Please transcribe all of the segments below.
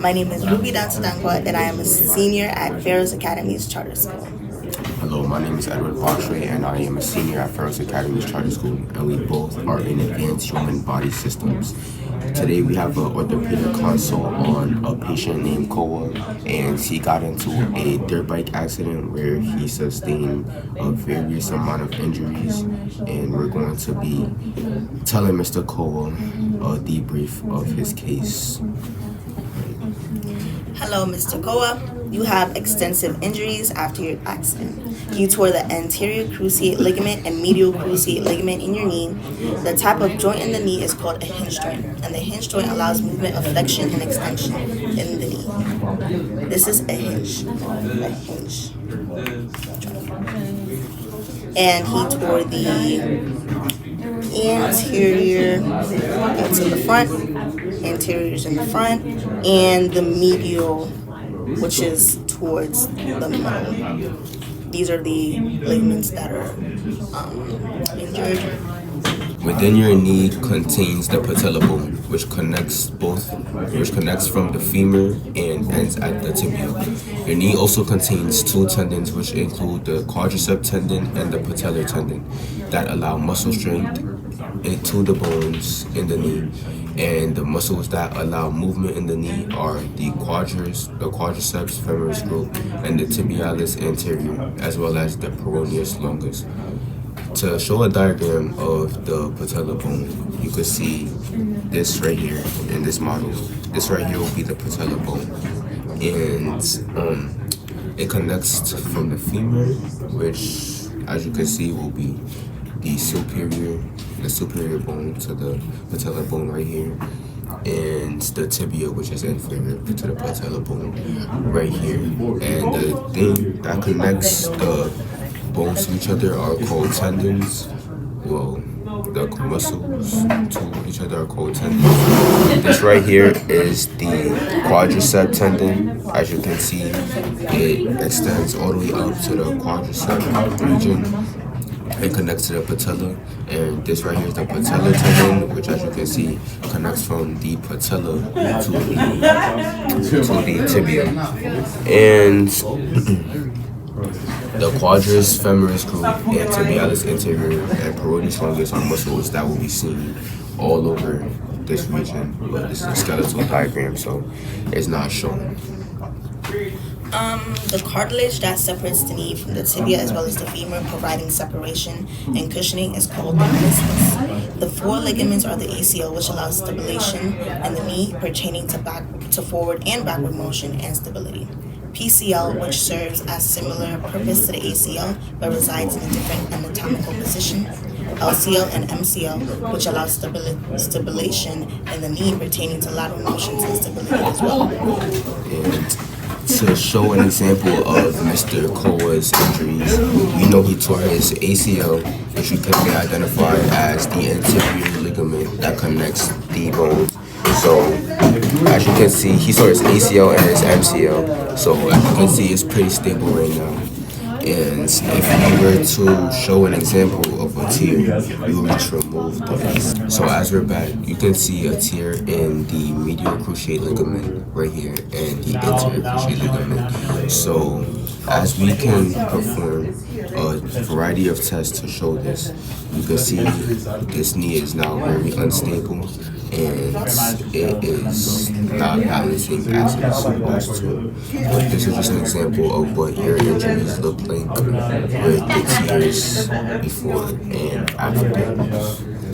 My name is Ruby Dansadankwa, and I am a senior at Pharaohs Academy's charter school. Hello, my name is Edward Botray, and I am a senior at Pharaohs Academy's charter school, and we both are in advanced human body systems. Today we have an orthopedic consult on a patient named Koa, and he got into a dirt bike accident where he sustained a various amount of injuries, and we're going to be telling Mr. Koa a debrief of his case. Hello, Mr. Koa. You have extensive injuries after your accident. You tore the anterior cruciate ligament and medial cruciate ligament in your knee. The type of joint in the knee is called a hinge joint, and the hinge joint allows movement of flexion and extension in the knee. This is a hinge. And he tore the anterior to the front, anteriors in the front, and the medial, which is towards the middle. These are the ligaments that are injured. Within your knee contains the patella bone, which connects from the femur and ends at the tibia. Your knee also contains two tendons, which include the quadricep tendon and the patellar tendon, that allow muscle strength into the bones in the knee. And the muscles that allow movement in the knee are the quadriceps femoris group and the tibialis anterior, as well as the peroneus longus. To show a diagram of the patella bone, you could see this right here in this model. This right here will be the patella bone, and it connects from the femur, which, as you can see, will be the superior bone to the patella bone right here, and the tibia, which is inferior to the patella bone right here. And the thing that connects the bones to each other are called tendons. Well, the muscles to each other are called tendons. This right here is the quadricep tendon. As you can see, it extends all the way up to the quadricep region. It connects to the patella, and this right here is the patellar tendon, which, as you can see, connects from the patella to the tibia. And the quadris femoris group and tibialis anterior and peroneus longus are muscles that will be seen all over this region. But this is a skeletal diagram, so it's not shown. The cartilage that separates the knee from the tibia as well as the femur, providing separation and cushioning, is called the meniscus. The four ligaments are the ACL, which allows stabilization in the knee pertaining to forward and backward motion and stability. PCL, which serves as similar purpose to the ACL but resides in a different anatomical position. LCL and MCL, which allows stabilization in the knee pertaining to lateral motions and stability as well. And to show an example of Mr. Koa's injuries, we know he tore his ACL, which we can identify as the anterior ligament that connects the bones. So, as you can see, he tore his ACL and his MCL. So, as you can see, it's pretty stable right now. And if we were to show an example of a tear, we will just remove the piece. So as we're back, you can see a tear in the medial cruciate ligament right here and the anterior cruciate ligament. So as we can perform a variety of tests to show this, you can see this knee is now very unstable and it is not balancing as it's supposed to. But this is just an example of what your injuries look like with the tears before and after.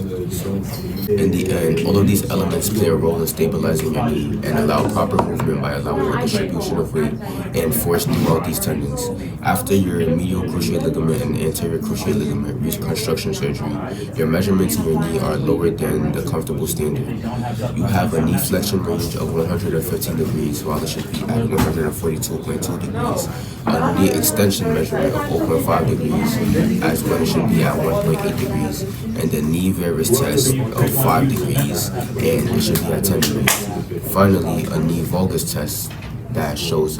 In the end, all of these elements play a role in stabilizing your knee and allow proper movement by allowing a distribution of weight and force throughout these tendons. After your medial cruciate ligament and anterior cruciate ligament reconstruction surgery, your measurements in your knee are lower than the comfortable standard. You have a knee flexion range of 115 degrees, while it should be at 142.2 degrees. A knee extension measurement of 0.5 degrees, as when it should be at 1.8 degrees, and the knee varus test of 5 degrees, and it should be at 10 degrees. Finally, a knee valgus test that shows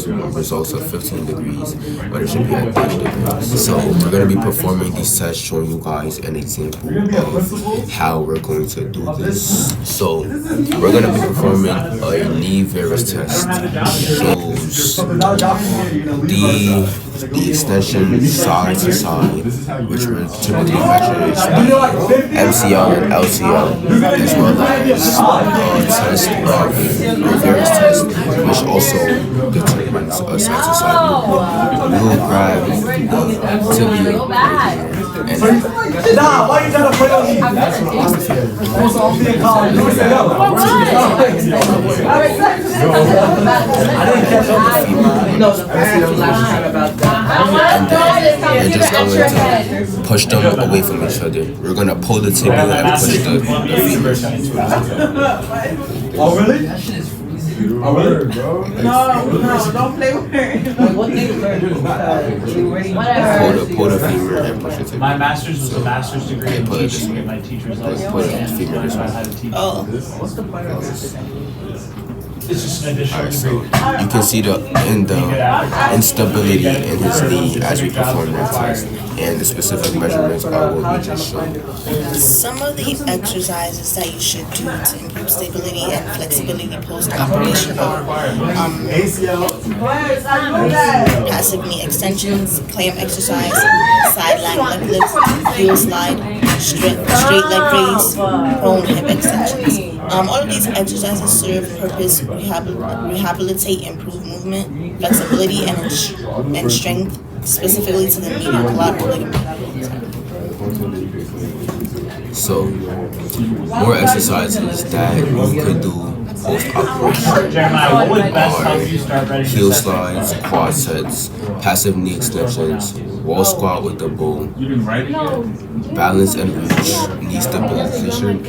results of 15 degrees, but it should be at 30 degrees. So we're going to be performing these tests, showing you guys an example of how we're going to do this. So we're going to be performing a knee varus test. Shows the extension side to side, which we're typically measuring MCL and LCL, as well as test of varus test, which also determines a side to side movement. We will grab the tibia right here, and why you trying to play on me? You're just going to push them away from each other. We're going to pull the tibia and push the femur. Oh, really? Oh, really? No, don't play with her. What thing Pull the femur and push the tibia. My master's was a master's degree in Put it this teaching way. at my teacher's Put license. the femur this I way. had to teach. Oh, What's the point of this? It's just an additional Alright, so degree. you can see the instability in his knee as we perform that test, and the specific measurements are what we just showed. some of the exercises that you should do to improve stability and flexibility post-operation are passive knee extensions, clam exercise, sideline leg lifts, heel slide, straight leg raise, prone hip extensions. All of these exercises serve purpose rehabilitate, improve movement, flexibility, and strength, specifically to the medial collateral ligament. So, more exercises that you could do post-operation Jeremiah, what would best help you start are ready heel to set? slides, quad sets, passive knee extensions, wall squat with the bow, You've been writing balance and reach, knee stabilization,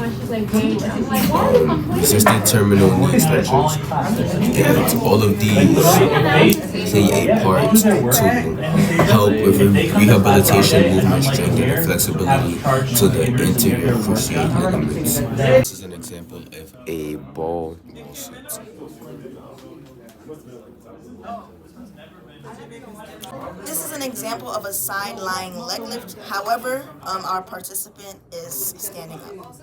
resisted terminal knee extensions, and all of these play a part to help with rehabilitation, movement strength, and flexibility to the anterior cruciate ligaments. This is an example of a ball sit. This is an example of a side lying leg lift. However, our participant is standing up.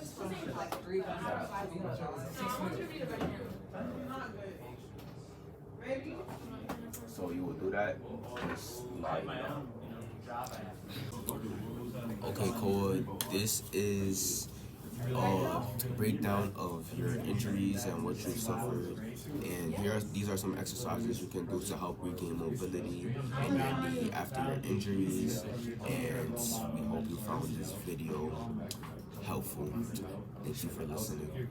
So you will do that. Okay, Cole. This is a breakdown of your injuries and what you've suffered. And these are some exercises you can do to help regain mobility in your knee after your injuries. And we hope you found this video helpful. Thank you for listening.